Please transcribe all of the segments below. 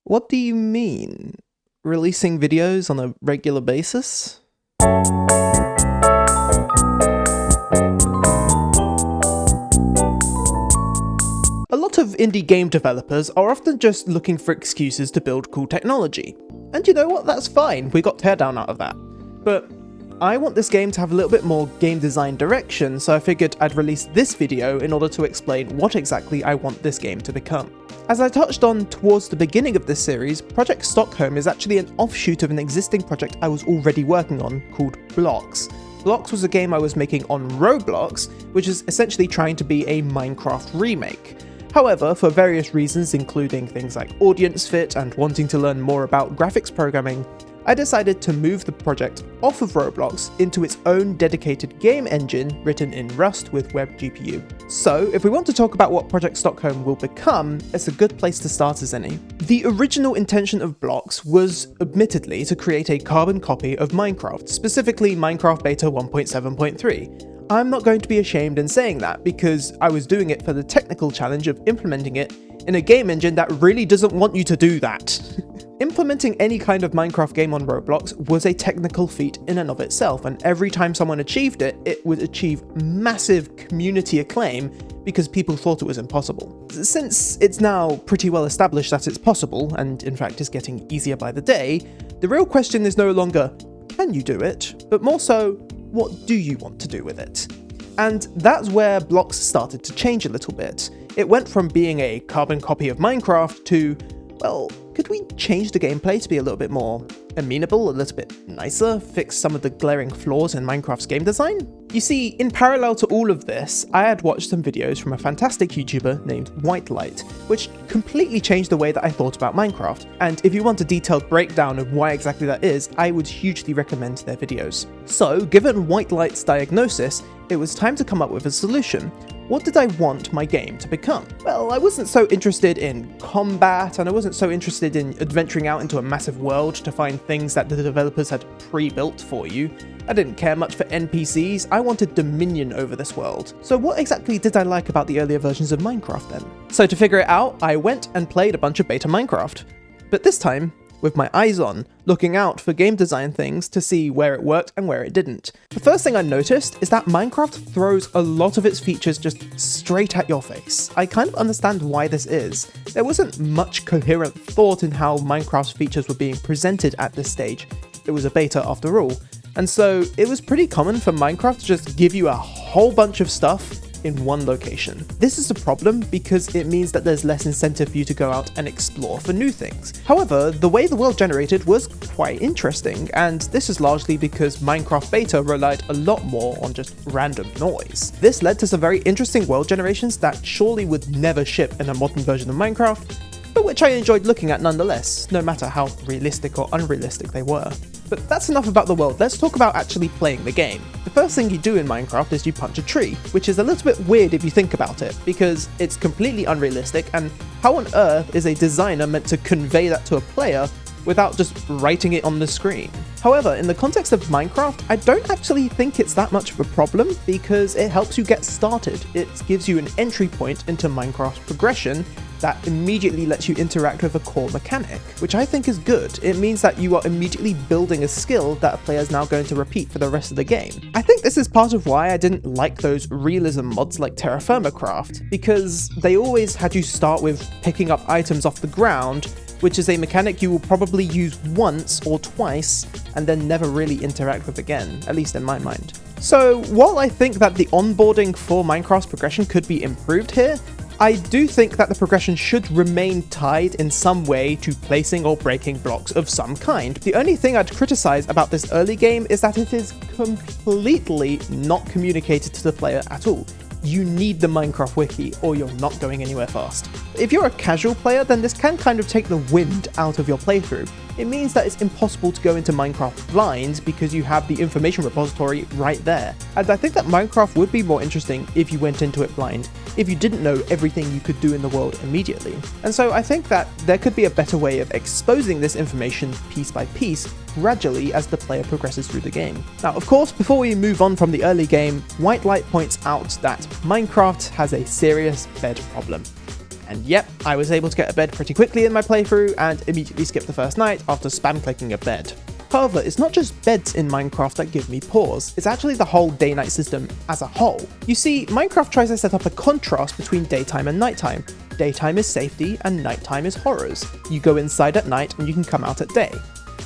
What do you mean? Releasing videos on a regular basis? A lot of indie game developers are often just looking for excuses to build cool technology. And you know what, that's fine, we got teardown out of that. But I want this game to have a little bit more game design direction, so I figured I'd release this video in order to explain what exactly I want this game to become. As I touched on towards the beginning of this series, Project Stockholm is actually an offshoot of an existing project I was already working on called Blox. Blox was a game I was making on Roblox, which is essentially trying to be a Minecraft remake. However, for various reasons including things like audience fit and wanting to learn more about graphics programming, I decided to move the project off of Roblox into its own dedicated game engine written in Rust with WebGPU. So, if we want to talk about what Project Stockholm will become, it's a good place to start as any. The original intention of Blox was, admittedly, to create a carbon copy of Minecraft, specifically Minecraft Beta 1.7.3. I'm not going to be ashamed in saying that, because I was doing it for the technical challenge of implementing it in a game engine that really doesn't want you to do that. Implementing any kind of Minecraft game on Roblox was a technical feat in and of itself, and every time someone achieved it, it would achieve massive community acclaim because people thought it was impossible. Since it's now pretty well established that it's possible, and in fact is getting easier by the day, the real question is no longer, can you do it, but more so, what do you want to do with it? And that's where Blox started to change a little bit. It went from being a carbon copy of Minecraft to, well, could we change the gameplay to be a little bit more amenable, a little bit nicer, fix some of the glaring flaws in Minecraft's game design? You see, in parallel to all of this, I had watched some videos from a fantastic YouTuber named Whitelight, which completely changed the way that I thought about Minecraft, and if you want a detailed breakdown of why exactly that is, I would hugely recommend their videos. So, given Whitelight's diagnosis, it was time to come up with a solution. What did I want my game to become? Well, I wasn't so interested in combat, and I wasn't so interested in adventuring out into a massive world to find things that the developers had pre-built for you. I didn't care much for NPCs, I wanted dominion over this world. So what exactly did I like about the earlier versions of Minecraft then? So to figure it out, I went and played a bunch of beta Minecraft. But this time, with my eyes on, looking out for game design things to see where it worked and where it didn't. The first thing I noticed is that Minecraft throws a lot of its features just straight at your face. I kind of understand why this is. There wasn't much coherent thought in how Minecraft's features were being presented at this stage. It was a beta after all. And so it was pretty common for Minecraft to just give you a whole bunch of stuff in one location. This is a problem because it means that there's less incentive for you to go out and explore for new things. However, the way the world generated was quite interesting, and this is largely because Minecraft Beta relied a lot more on just random noise. This led to some very interesting world generations that surely would never ship in a modern version of Minecraft, but which I enjoyed looking at nonetheless, no matter how realistic or unrealistic they were. But that's enough about the world, let's talk about actually playing the game. The first thing you do in Minecraft is you punch a tree, which is a little bit weird if you think about it, because it's completely unrealistic, and how on earth is a designer meant to convey that to a player without just writing it on the screen? However, in the context of Minecraft, I don't actually think it's that much of a problem because it helps you get started. It gives you an entry point into Minecraft's progression that immediately lets you interact with a core mechanic, which I think is good. It means that you are immediately building a skill that a player is now going to repeat for the rest of the game. I think this is part of why I didn't like those realism mods like Terra Firma Craft, because they always had you start with picking up items off the ground, which is a mechanic you will probably use once or twice and then never really interact with again, at least in my mind. So while I think that the onboarding for Minecraft's progression could be improved here, I do think that the progression should remain tied in some way to placing or breaking blocks of some kind. The only thing I'd criticize about this early game is that it is completely not communicated to the player at all. You need the Minecraft wiki or you're not going anywhere fast. If you're a casual player, then this can kind of take the wind out of your playthrough. It means that it's impossible to go into Minecraft blind because you have the information repository right there. And I think that Minecraft would be more interesting if you went into it blind, if you didn't know everything you could do in the world immediately. And so I think that there could be a better way of exposing this information piece by piece gradually as the player progresses through the game. Now, of course, before we move on from the early game, Whitelight points out that Minecraft has a serious bed problem. And yep, I was able to get a bed pretty quickly in my playthrough and immediately skip the first night after spam clicking a bed. However, it's not just beds in Minecraft that give me pause, it's actually the whole day-night system as a whole. You see, Minecraft tries to set up a contrast between daytime and nighttime. Daytime is safety and nighttime is horrors. You go inside at night and you can come out at day.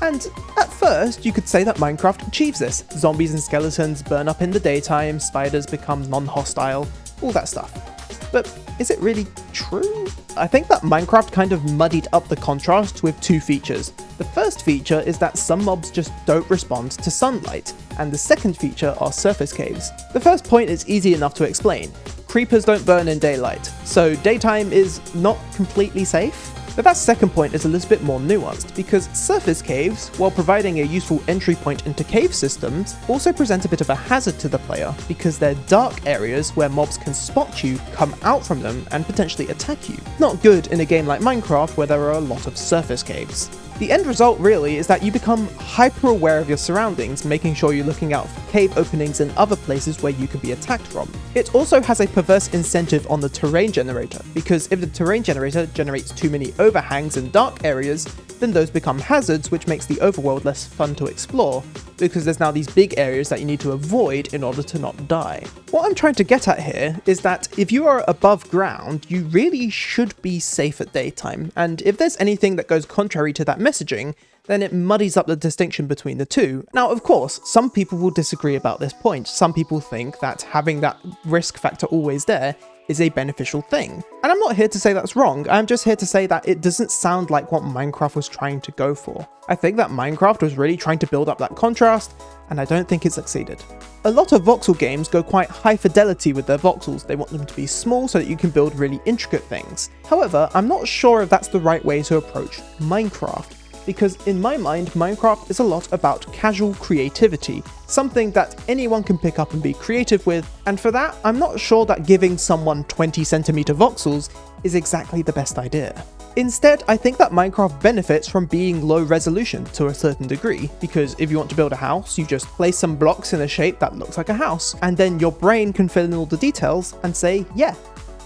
And at first, you could say that Minecraft achieves this. Zombies and skeletons burn up in the daytime, spiders become non-hostile, all that stuff. But is it really true? I think that Minecraft kind of muddied up the contrast with two features. The first feature is that some mobs just don't respond to sunlight, and the second feature are surface caves. The first point is easy enough to explain. Creepers don't burn in daylight, so daytime is not completely safe. But that second point is a little bit more nuanced, because surface caves, while providing a useful entry point into cave systems, also present a bit of a hazard to the player, because they're dark areas where mobs can spot you, come out from them, and potentially attack you. Not good in a game like Minecraft where there are a lot of surface caves. The end result really is that you become hyper aware of your surroundings, making sure you're looking out for cave openings and other places where you could be attacked from. It also has a perverse incentive on the terrain generator, because if the terrain generator generates too many overhangs and dark areas, then those become hazards, which makes the overworld less fun to explore, because there's now these big areas that you need to avoid in order to not die. What I'm trying to get at here is that if you are above ground, you really should be safe at daytime, and if there's anything that goes contrary to that messaging, then it muddies up the distinction between the two. Now, of course, some people will disagree about this point. Some people think that having that risk factor always there is a beneficial thing. And I'm not here to say that's wrong, I'm just here to say that it doesn't sound like what Minecraft was trying to go for. I think that Minecraft was really trying to build up that contrast, and I don't think it succeeded. A lot of voxel games go quite high fidelity with their voxels. They want them to be small so that you can build really intricate things. However, I'm not sure if that's the right way to approach Minecraft, because in my mind, Minecraft is a lot about casual creativity, something that anyone can pick up and be creative with, and for that, I'm not sure that giving someone 20cm voxels is exactly the best idea. Instead, I think that Minecraft benefits from being low resolution to a certain degree, because if you want to build a house, you just place some blocks in a shape that looks like a house, and then your brain can fill in all the details and say, yeah,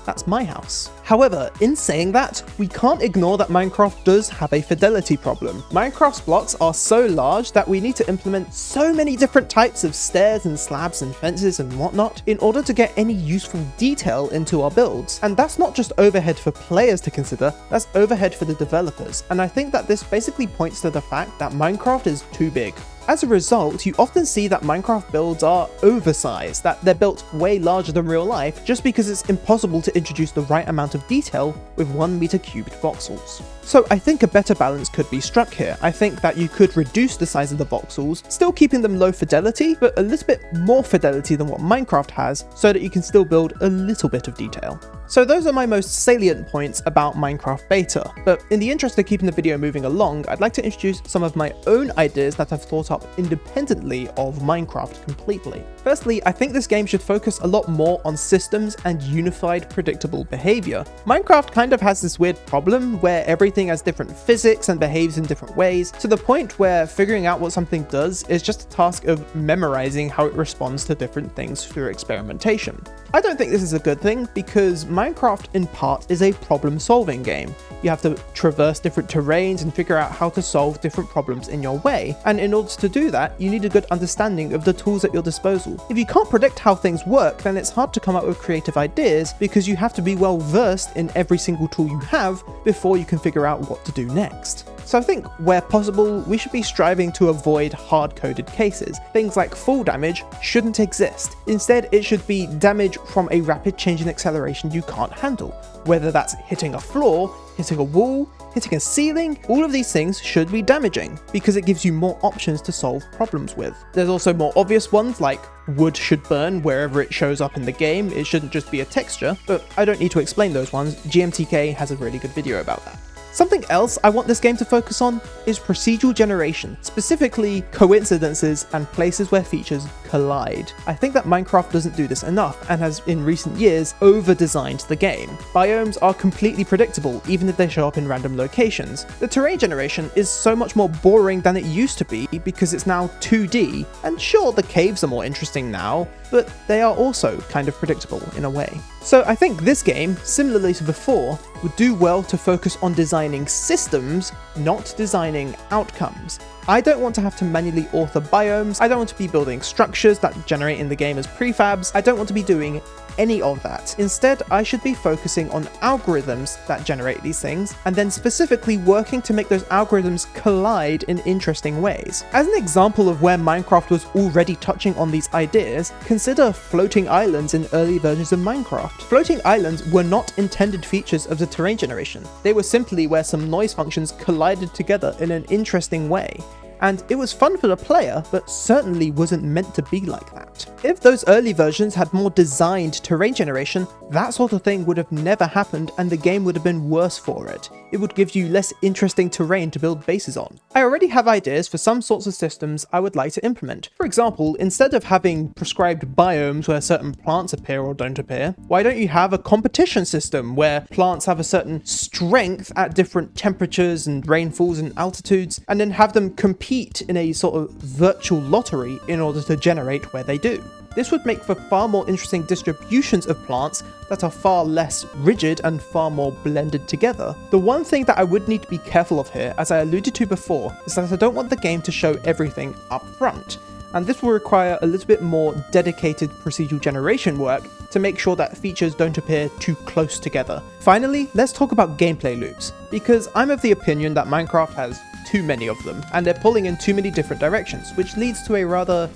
that's my house. However, in saying that, we can't ignore that Minecraft does have a fidelity problem. Minecraft's blocks are so large that we need to implement so many different types of stairs and slabs and fences and whatnot in order to get any useful detail into our builds. And that's not just overhead for players to consider, that's overhead for the developers. And I think that this basically points to the fact that Minecraft is too big. As a result, you often see that Minecraft builds are oversized, that they're built way larger than real life, just because it's impossible to introduce the right amount of detail with 1 meter cubed voxels. So I think a better balance could be struck here. I think that you could reduce the size of the voxels, still keeping them low fidelity, but a little bit more fidelity than what Minecraft has, so that you can still build a little bit of detail. So those are my most salient points about Minecraft Beta, but in the interest of keeping the video moving along, I'd like to introduce some of my own ideas that I've thought up independently of Minecraft completely. Firstly, I think this game should focus a lot more on systems and unified predictable behavior. Minecraft kind of has this weird problem where everything has different physics and behaves in different ways, to the point where figuring out what something does is just a task of memorizing how it responds to different things through experimentation. I don't think this is a good thing, because Minecraft in part is a problem-solving game. You have to traverse different terrains and figure out how to solve different problems in your way, and in order to do that, you need a good understanding of the tools at your disposal. If you can't predict how things work, then it's hard to come up with creative ideas, because you have to be well versed in every single tool you have before you can figure out what to do next. So I think, where possible, we should be striving to avoid hard-coded cases. Things like fall damage shouldn't exist. Instead, it should be damage from a rapid change in acceleration you can't handle. Whether that's hitting a floor, hitting a wall, hitting a ceiling, all of these things should be damaging, because it gives you more options to solve problems with. There's also more obvious ones, like wood should burn wherever it shows up in the game. It shouldn't just be a texture, but I don't need to explain those ones. GMTK has a really good video about that. Something else I want this game to focus on is procedural generation, specifically coincidences and places where features collide. I think that Minecraft doesn't do this enough and has in recent years over-designed the game. Biomes are completely predictable even if they show up in random locations. The terrain generation is so much more boring than it used to be because it's now 2D, and sure, the caves are more interesting now, but they are also kind of predictable in a way. So I think this game, similarly to before, would do well to focus on designing systems, not designing outcomes. I don't want to have to manually author biomes, I don't want to be building structures that generate in the game as prefabs, I don't want to be doing any of that. Instead, I should be focusing on algorithms that generate these things, and then specifically working to make those algorithms collide in interesting ways. As an example of where Minecraft was already touching on these ideas, consider floating islands in early versions of Minecraft. Floating islands were not intended features of the terrain generation. They were simply where some noise functions collided together in an interesting way. And it was fun for the player, but certainly wasn't meant to be like that. If those early versions had more designed terrain generation, that sort of thing would have never happened and the game would have been worse for it. It would give you less interesting terrain to build bases on. I already have ideas for some sorts of systems I would like to implement. For example, instead of having prescribed biomes where certain plants appear or don't appear, why don't you have a competition system where plants have a certain strength at different temperatures and rainfalls and altitudes, and then have them compete in a sort of virtual lottery in order to generate where they do. This would make for far more interesting distributions of plants that are far less rigid and far more blended together. The one thing that I would need to be careful of here, as I alluded to before, is that I don't want the game to show everything up front, and this will require a little bit more dedicated procedural generation work to make sure that features don't appear too close together. Finally, let's talk about gameplay loops, because I'm of the opinion that Minecraft has too many of them, and they're pulling in too many different directions, which leads to a rather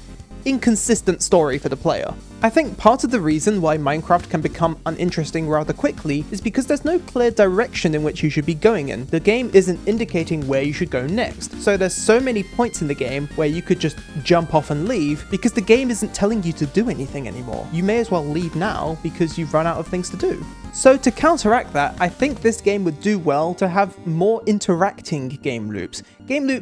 inconsistent story for the player. I think part of the reason why Minecraft can become uninteresting rather quickly is because there's no clear direction in which you should be going in. The game isn't indicating where you should go next, so there's so many points in the game where you could just jump off and leave because the game isn't telling you to do anything anymore. You may as well leave now because you've run out of things to do. So to counteract that, I think this game would do well to have more interacting game loops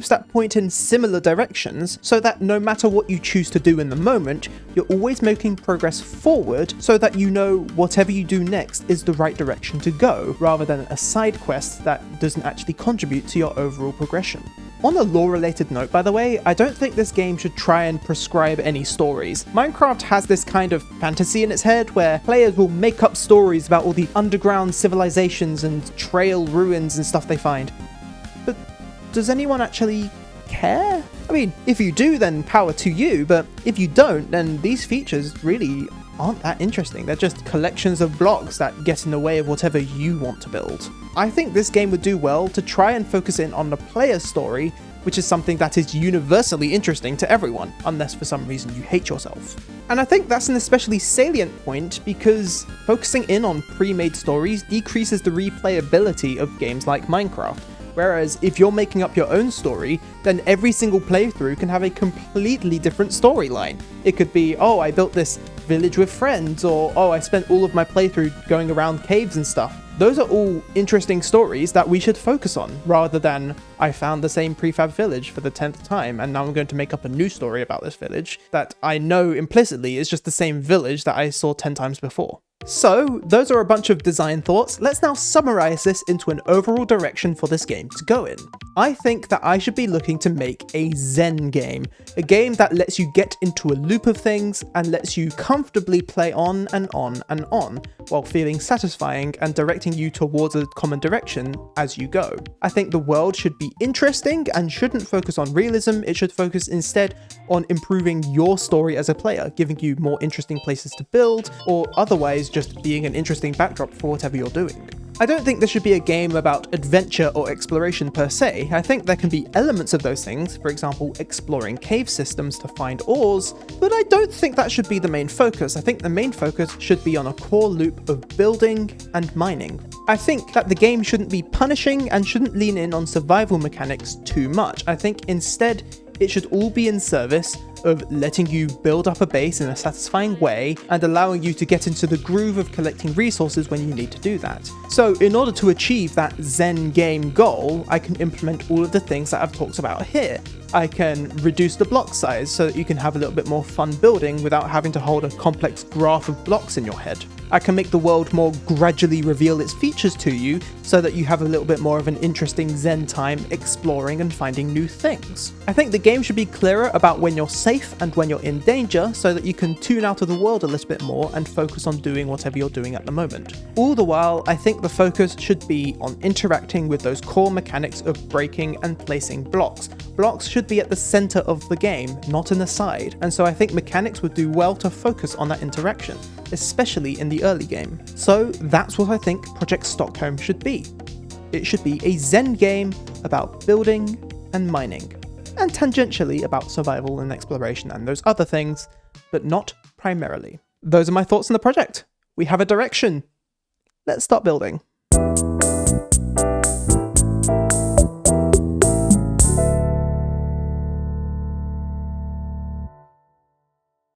that point in similar directions so that no matter what you choose to do in the moment, you're always making progress forward so that you know whatever you do next is the right direction to go, rather than a side quest that doesn't actually contribute to your overall progression. On a lore-related note, by the way, I don't think this game should try and prescribe any stories. Minecraft has this kind of fantasy in its head where players will make up stories about all the underground civilizations and trail ruins and stuff they find. But does anyone actually care? I mean, if you do, then power to you, but if you don't, then these features really aren't that interesting. They're just collections of blocks that get in the way of whatever you want to build. I think this game would do well to try and focus in on the player's story, which is something that is universally interesting to everyone, unless for some reason you hate yourself. And I think that's an especially salient point because focusing in on pre-made stories decreases the replayability of games like Minecraft. Whereas if you're making up your own story, then every single playthrough can have a completely different storyline. It could be, oh, I built this village with friends, or oh, I spent all of my playthrough going around caves and stuff. Those are all interesting stories that we should focus on, rather than I found the same prefab village for the 10th time and now I'm going to make up a new story about this village that I know implicitly is just the same village that I saw 10 times before. So, those are a bunch of design thoughts. Let's now summarize this into an overall direction for this game to go in. I think that I should be looking to make a Zen game, a game that lets you get into a loop of things and lets you comfortably play on and on and on, while feeling satisfying and directing you towards a common direction as you go. I think the world should be interesting and shouldn't focus on realism, it should focus instead on improving your story as a player, giving you more interesting places to build, or otherwise just being an interesting backdrop for whatever you're doing. I don't think this should be a game about adventure or exploration per se. I think there can be elements of those things, for example exploring cave systems to find ores, but I don't think that should be the main focus. I think the main focus should be on a core loop of building and mining. I think that the game shouldn't be punishing and shouldn't lean in on survival mechanics too much. I think instead it should all be in service of letting you build up a base in a satisfying way and allowing you to get into the groove of collecting resources when you need to do that. So in order to achieve that Zen game goal, I can implement all of the things that I've talked about here. I can reduce the block size so that you can have a little bit more fun building without having to hold a complex graph of blocks in your head. I can make the world more gradually reveal its features to you so that you have a little bit more of an interesting Zen time exploring and finding new things. I think the game should be clearer about when you're safe and when you're in danger so that you can tune out of the world a little bit more and focus on doing whatever you're doing at the moment. All the while, I think the focus should be on interacting with those core mechanics of breaking and placing blocks. Blocks should be at the center of the game, not in the side, and so I think mechanics would do well to focus on that interaction, especially in the early game. So that's what I think Project Stockholm should be. It should be a Zen game about building and mining, and tangentially about survival and exploration and those other things, but not primarily. Those are my thoughts on the project. We have a direction. Let's start building.